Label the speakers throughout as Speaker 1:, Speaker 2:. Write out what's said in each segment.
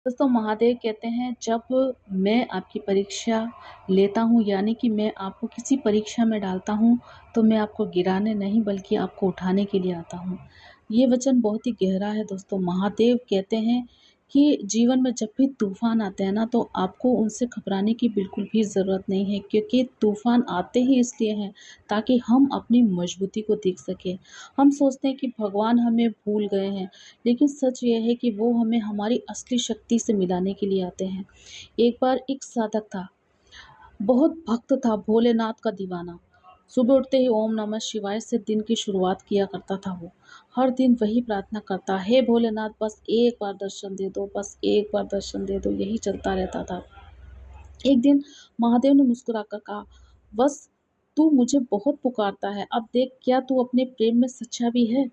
Speaker 1: दोस्तों महादेव कहते हैं जब मैं आपकी परीक्षा लेता हूँ यानी कि मैं आपको किसी परीक्षा में डालता हूँ तो मैं आपको गिराने नहीं बल्कि आपको उठाने के लिए आता हूँ। ये वचन बहुत ही गहरा है दोस्तों। महादेव कहते हैं कि जीवन में जब भी तूफान आते हैं ना तो आपको उनसे घबराने की बिल्कुल भी ज़रूरत नहीं है, क्योंकि तूफान आते ही इसलिए हैं ताकि हम अपनी मजबूती को देख सकें। हम सोचते हैं कि भगवान हमें भूल गए हैं, लेकिन सच ये है कि वो हमें हमारी असली शक्ति से मिलाने के लिए आते हैं। एक बार एक साधक था, बहुत भक्त था, भोलेनाथ का दीवाना। सुबह उठते ही ओम नमः शिवाय से दिन की शुरुआत किया करता था वो। हर दिन वही प्रार्थना करता, हे भोलेनाथ बस एक बार दर्शन दे दो, बस एक बार दर्शन दे दो, यही चलता रहता था। एक दिन महादेव ने मुस्कुराकर कहा, बस तू मुझे बहुत पुकारता है, अब देख क्या तू अपने प्रेम में सच्चा भी है।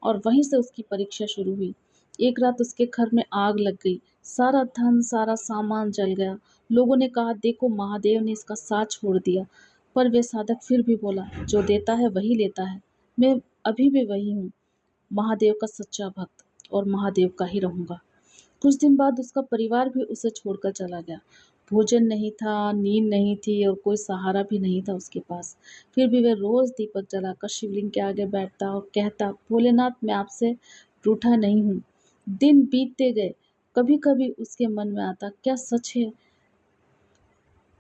Speaker 1: और वहीं से उसकी परीक्षा शुरू हुई। एक रात उसके घर में आग लग गई, सारा धन, सारा सामान जल गया। लोगों ने कहा, देखो महादेव ने इसका साथ छोड़ दिया। पर वे साधक फिर भी बोला, जो देता है वही लेता है। मैं अभी भी वही हूँ, महादेव का सच्चा भक्त, और महादेव का ही रहूंगा। कुछ दिन बाद उसका परिवार भी उसे छोड़कर चला गया। भोजन नहीं था, नींद नहीं थी और कोई सहारा भी नहीं था उसके पास। फिर भी वह रोज दीपक जलाकर शिवलिंग के आगे बैठता और कहता, भोलेनाथ मैं आपसे रूठा नहीं हूँ। दिन बीतते गए। कभी कभी उसके मन में आता, क्या सच है,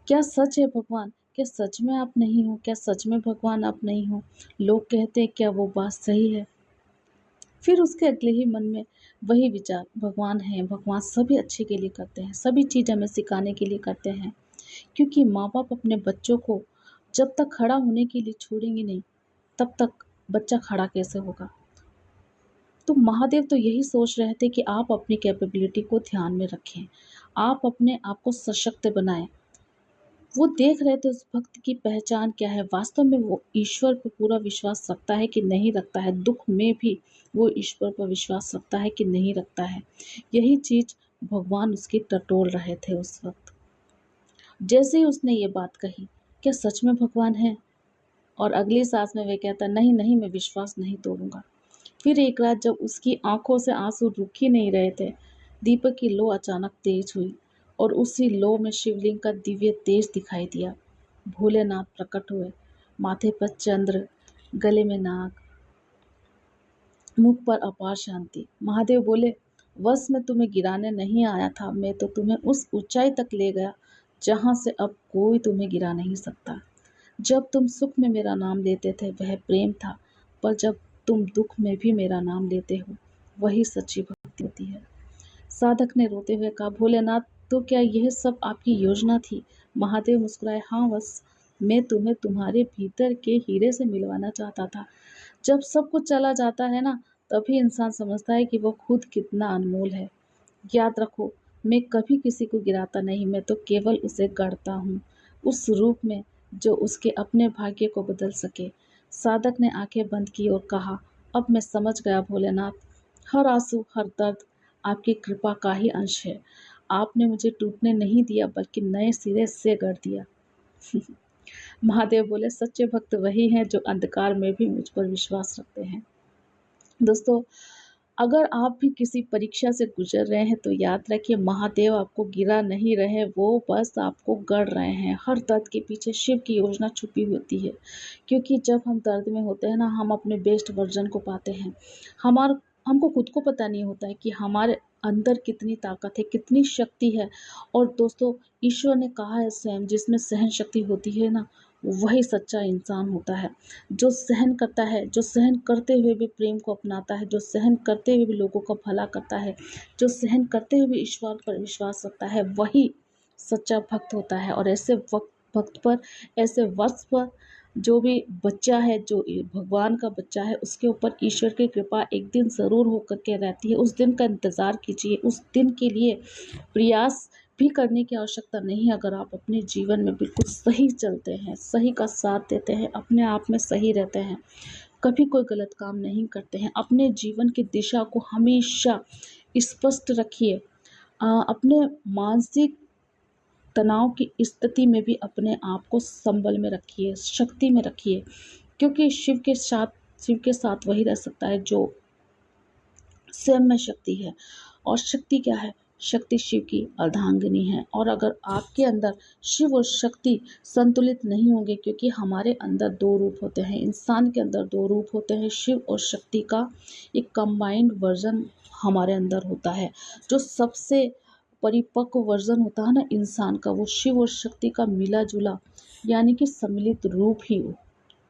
Speaker 1: क्या सच है भगवान, क्या सच में आप नहीं हो, क्या सच में भगवान आप नहीं हो। लोग कहते हैं, क्या वो बात सही है। फिर उसके अगले ही मन में वही विचार, भगवान है, भगवान सभी अच्छे के लिए करते हैं, सभी चीज़ हमें सिखाने के लिए करते हैं। क्योंकि माँ बाप अपने बच्चों को जब तक खड़ा होने के लिए छोड़ेंगे नहीं, तब तक बच्चा खड़ा कैसे होगा। तो महादेव तो यही सोच रहे थे कि आप अपनी कैपेबिलिटी को ध्यान में रखें, आप अपने आप को सशक्त बनाएं। वो देख रहे थे उस भक्त की पहचान क्या है, वास्तव में वो ईश्वर पर पूरा विश्वास रखता है कि नहीं रखता है, दुख में भी वो ईश्वर पर विश्वास रखता है कि नहीं रखता है। यही चीज भगवान उसकी टटोल रहे थे उस वक्त। जैसे ही उसने ये बात कही, क्या सच में भगवान है, और अगली सांस में वे कहता, नहीं नहीं मैं विश्वास नहीं तोड़ूंगा। फिर एक रात जब उसकी आंखों से आंसू रुक ही नहीं रहे थे, दीपक की लो अचानक तेज हुई और उसी लो में शिवलिंग का दिव्य तेज दिखाई दिया। भोलेनाथ प्रकट हुए, माथे पर चंद्र, गले में नाग, मुख पर अपार शांति। महादेव बोले, बस मैं तुम्हें गिराने नहीं आया था, मैं तो तुम्हें उस ऊंचाई तक ले गया जहां से अब कोई तुम्हें गिरा नहीं सकता। जब तुम सुख में मेरा नाम लेते थे वह प्रेम था, पर जब तुम दुख में भी मेरा नाम लेते हो वही सच्ची भक्ति होती है। साधक ने रोते हुए कहा, भोलेनाथ तो क्या यह सब आपकी योजना थी। महादेव मुस्कुराए, हाँ बस मैं तुम्हें तुम्हारे भीतर के हीरे से मिलवाना चाहता था। जब सब कुछ चला जाता है ना, तभी इंसान समझता है कि वो खुद कितना अनमोल है। याद रखो, मैं कभी किसी को गिराता नहीं, मैं तो केवल उसे गढ़ता हूँ, उस रूप में जो उसके अपने भाग्य को बदल सके। साधक ने आंखें बंद की और कहा, अब मैं समझ गया भोलेनाथ, हर आंसू, हर दर्द आपकी कृपा का ही अंश है। आपने मुझे टूटने नहीं दिया बल्कि नए सिरे से गढ़ दिया। महादेव बोले, सच्चे भक्त वही हैं जो अंधकार में भी मुझ पर विश्वास रखते हैं। दोस्तों, अगर आप भी किसी परीक्षा से गुजर रहे हैं तो याद रखिए, महादेव आपको गिरा नहीं रहे, वो बस आपको गढ़ रहे हैं। हर दर्द के पीछे शिव की योजना छुपी होती है, क्योंकि जब हम दर्द में होते हैं ना, हम अपने बेस्ट वर्जन को पाते हैं। हमार हमको खुद को पता नहीं होता है कि हमारे अंदर कितनी ताकत है, कितनी शक्ति है। और दोस्तों, ईश्वर ने कहा है स्वयं, जिसमें सहन शक्ति होती है ना, वही सच्चा इंसान होता है। जो सहन करता है, जो सहन करते हुए भी प्रेम को अपनाता है, जो सहन करते हुए भी लोगों का भला करता है, जो सहन करते हुए भी ईश्वर पर विश्वास रखता है, वही सच्चा भक्त होता है। और ऐसे भक्त पर, ऐसे वक्त पर जो भी बच्चा है, जो भगवान का बच्चा है, उसके ऊपर ईश्वर की कृपा एक दिन ज़रूर होकर के रहती है। उस दिन का इंतज़ार कीजिए, उस दिन के लिए प्रयास भी करने की आवश्यकता नहीं है। अगर आप अपने जीवन में बिल्कुल सही चलते हैं, सही का साथ देते हैं, अपने आप में सही रहते हैं, कभी कोई गलत काम नहीं करते हैं, अपने जीवन की दिशा को हमेशा स्पष्ट रखिए। अपने मानसिक तनाव की स्थिति में भी अपने आप को संबल में रखिए, शक्ति में रखिए, क्योंकि शिव के साथ वही रह सकता है जो स्वयं में शक्ति है। और शक्ति क्या है, शक्ति शिव की अर्धांगिनी है। और अगर आपके अंदर शिव और शक्ति संतुलित नहीं होंगे, क्योंकि हमारे अंदर दो रूप होते हैं, इंसान के अंदर दो रूप होते हैं, शिव और शक्ति का एक कंबाइंड वर्जन हमारे अंदर होता है। जो सबसे परिपक्व वर्जन होता है ना इंसान का, वो शिव और शक्ति का मिला जुला यानी कि सम्मिलित रूप ही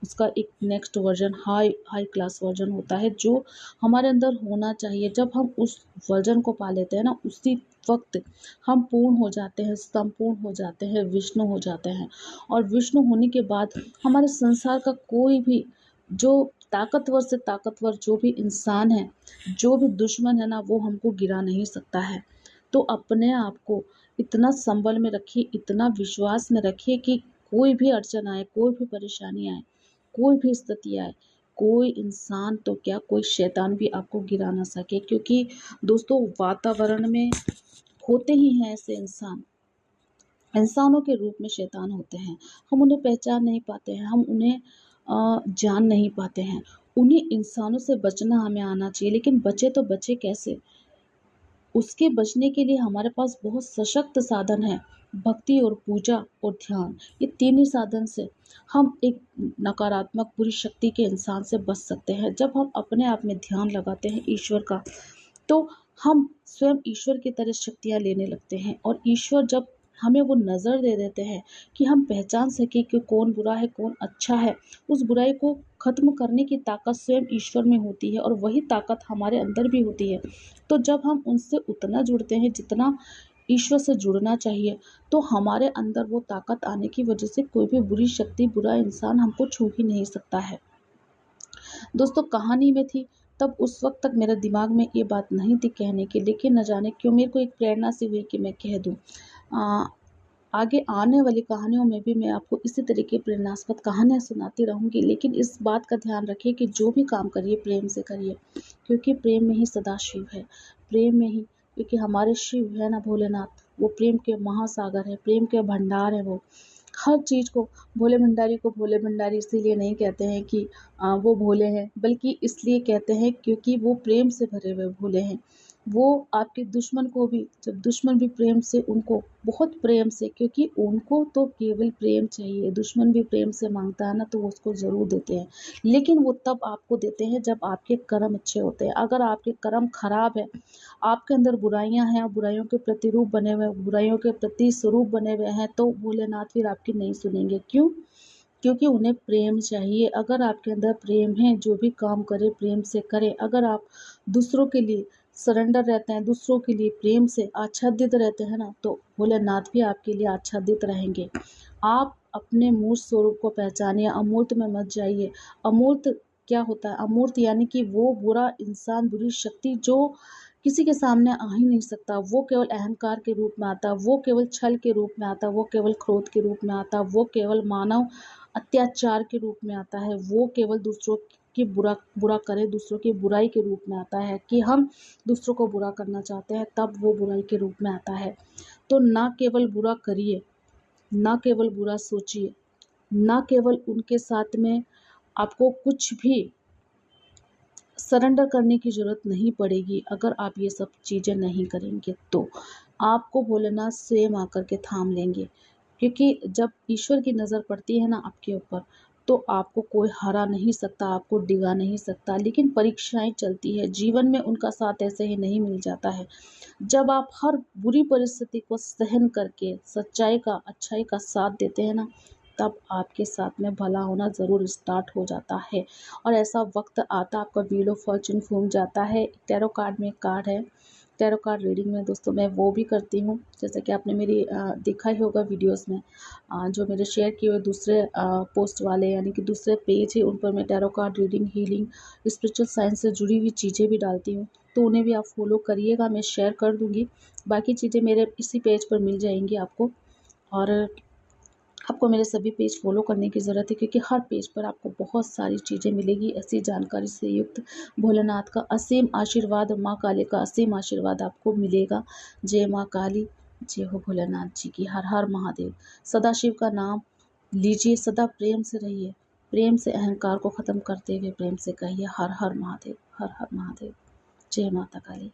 Speaker 1: उसका एक next version high high class version होता है, जो हमारे अंदर होना चाहिए। जब हम उस वर्जन को पा लेते हैं ना, उसी वक्त हम पूर्ण हो जाते हैं, संपूर्ण हो जाते हैं, विष्णु हो जाते हैं। और विष्णु होने के बाद हमारे संसार का कोई भी जो ताकतवर से ताकतवर जो भी इंसान है, जो भी दुश्मन है ना, वो हमको गिरा नहीं सकता है। तो अपने आप को इतना संबल में रखिए, इतना विश्वास में रखिए कि कोई भी अड़चन आए, कोई भी परेशानी आए, कोई भी स्थिति आए, कोई इंसान तो क्या, कोई शैतान भी आपको गिरा ना सके। क्योंकि दोस्तों वातावरण में होते ही हैं ऐसे इंसान, इंसानों के रूप में शैतान होते हैं। हम उन्हें पहचान नहीं पाते हैं, हम उन्हें जान नहीं पाते हैं। उन्हीं इंसानों से बचना हमें आना चाहिए, लेकिन बचे तो बचे कैसे? उसके बचने के लिए हमारे पास बहुत सशक्त साधन है, भक्ति और पूजा और ध्यान। ये तीन ही साधन से हम एक नकारात्मक बुरी शक्ति के इंसान से बच सकते हैं। जब हम अपने आप में ध्यान लगाते हैं ईश्वर का, तो हम स्वयं ईश्वर की तरह शक्तियाँ लेने लगते हैं। और ईश्वर जब हमें वो नज़र दे देते हैं कि हम पहचान सकें कि कौन बुरा है कौन अच्छा है, उस बुराई को ख़त्म करने की ताकत स्वयं ईश्वर में होती है और वही ताकत हमारे अंदर भी होती है। तो जब हम उनसे उतना जुड़ते हैं जितना ईश्वर से जुड़ना चाहिए, तो हमारे अंदर वो ताकत आने की वजह से कोई भी बुरी शक्ति, बुरा इंसान हमको छू ही नहीं सकता है। दोस्तों कहानी में थी तब उस वक्त तक मेरे दिमाग में ये बात नहीं थी कहने की, लेकिन न जाने क्यों मेरे को एक प्रेरणा सी हुई कि मैं कह दूं। आगे आने वाली कहानियों में भी मैं आपको इसी तरीके प्रेरणास्पद कहानियाँ सुनाती रहूंगी, लेकिन इस बात का ध्यान रखिए कि जो भी काम करिए प्रेम से करिए, क्योंकि प्रेम में ही सदा शिव है, प्रेम में ही, क्योंकि हमारे शिव है ना भोलेनाथ, वो प्रेम के महासागर है, प्रेम के भंडार है। वो हर चीज़ को, भोले भंडारी को भोले भंडारी इसीलिए नहीं कहते हैं कि वो भोले हैं, बल्कि इसलिए कहते हैं क्योंकि वो प्रेम से भरे हुए भोले हैं। वो आपके दुश्मन को भी, जब दुश्मन भी प्रेम से, उनको बहुत प्रेम से, क्योंकि उनको तो केवल प्रेम चाहिए, दुश्मन भी प्रेम से मांगता है ना तो वो उसको ज़रूर देते हैं। लेकिन वो तब आपको देते हैं जब आपके कर्म अच्छे होते हैं। अगर आपके कर्म खराब है, आपके अंदर बुराइयां हैं, बुराइयों के प्रतिरूप बने हुए, बुराइयों के प्रति स्वरूप बने हुए हैं, तो भोलेनाथ फिर आपकी नहीं सुनेंगे। क्यों? क्योंकि उन्हें प्रेम चाहिए। अगर आपके अंदर प्रेम है, जो भी काम करे प्रेम से करें, अगर आप दूसरों के लिए सरेंडर रहते हैं, दूसरों के लिए प्रेम से आच्छादित रहते हैं ना, तो भोलेनाथ भी आपके लिए आच्छादित रहेंगे। आप अपने मूल स्वरूप को पहचानिए, अमूर्त में मत जाइए। अमूर्त क्या होता है? अमूर्त यानी कि वो बुरा इंसान, बुरी शक्ति जो किसी के सामने आ ही नहीं सकता, वो केवल अहंकार के रूप में आता है, वो केवल छल के रूप में आता है, वो केवल क्रोध के रूप में आता है, वो केवल मानव अत्याचार के रूप में आता है, वो केवल दूसरों की बुरा करे, दूसरों की बुराई के रूप में आता है कि हम दूसरों को बुरा करना चाहते हैं, तब वो बुराई के रूप में आता है। तो ना केवल बुरा करिए, ना केवल बुरा सोचिए, ना केवल उनके साथ में आपको कुछ भी सरेंडर करने की ज़रूरत नहीं पड़ेगी। अगर आप ये सब चीज़ें नहीं करेंगे तो आपको भोलेनाथ स्वयं आकर के थाम लेंगे, क्योंकि जब ईश्वर की नज़र पड़ती है ना आपके ऊपर, तो आपको कोई हरा नहीं सकता, आपको डिगा नहीं सकता। लेकिन परीक्षाएं चलती है जीवन में, उनका साथ ऐसे ही नहीं मिल जाता है। जब आप हर बुरी परिस्थिति को सहन करके सच्चाई का, अच्छाई का साथ देते हैं ना, तब आपके साथ में भला होना ज़रूर स्टार्ट हो जाता है। और ऐसा वक्त आता, आपका व्हील ऑफ फॉर्च्यून घूम जाता है। टैरो कार्ड में एक कार्ड है, टैरो कार्ड रीडिंग में दोस्तों मैं वो भी करती हूँ, जैसे कि आपने मेरी देखा ही होगा वीडियोस में, जो मेरे शेयर किए हुए दूसरे पोस्ट वाले यानी कि दूसरे पेज है, उन पर मैं tarot card reading, healing, spiritual science से जुड़ी हुई चीज़ें भी डालती हूँ, तो उन्हें भी आप फॉलो करिएगा, मैं शेयर कर दूँगी। बाकी चीज़ें मेरे इसी पेज पर मिल जाएंगी आपको। और आपको मेरे सभी पेज फॉलो करने की ज़रूरत है, क्योंकि हर पेज पर आपको बहुत सारी चीज़ें मिलेगी, ऐसी जानकारी से युक्त। भोलेनाथ का असीम आशीर्वाद, माँ काली का असीम आशीर्वाद आपको मिलेगा। जय माँ काली, जय हो भोलेनाथ जी की। हर हर महादेव। सदाशिव का नाम लीजिए, सदा प्रेम से रहिए, प्रेम से अहंकार को ख़त्म करते हुए प्रेम से कहिए हर हर महादेव, हर हर महादेव। जय माता काली।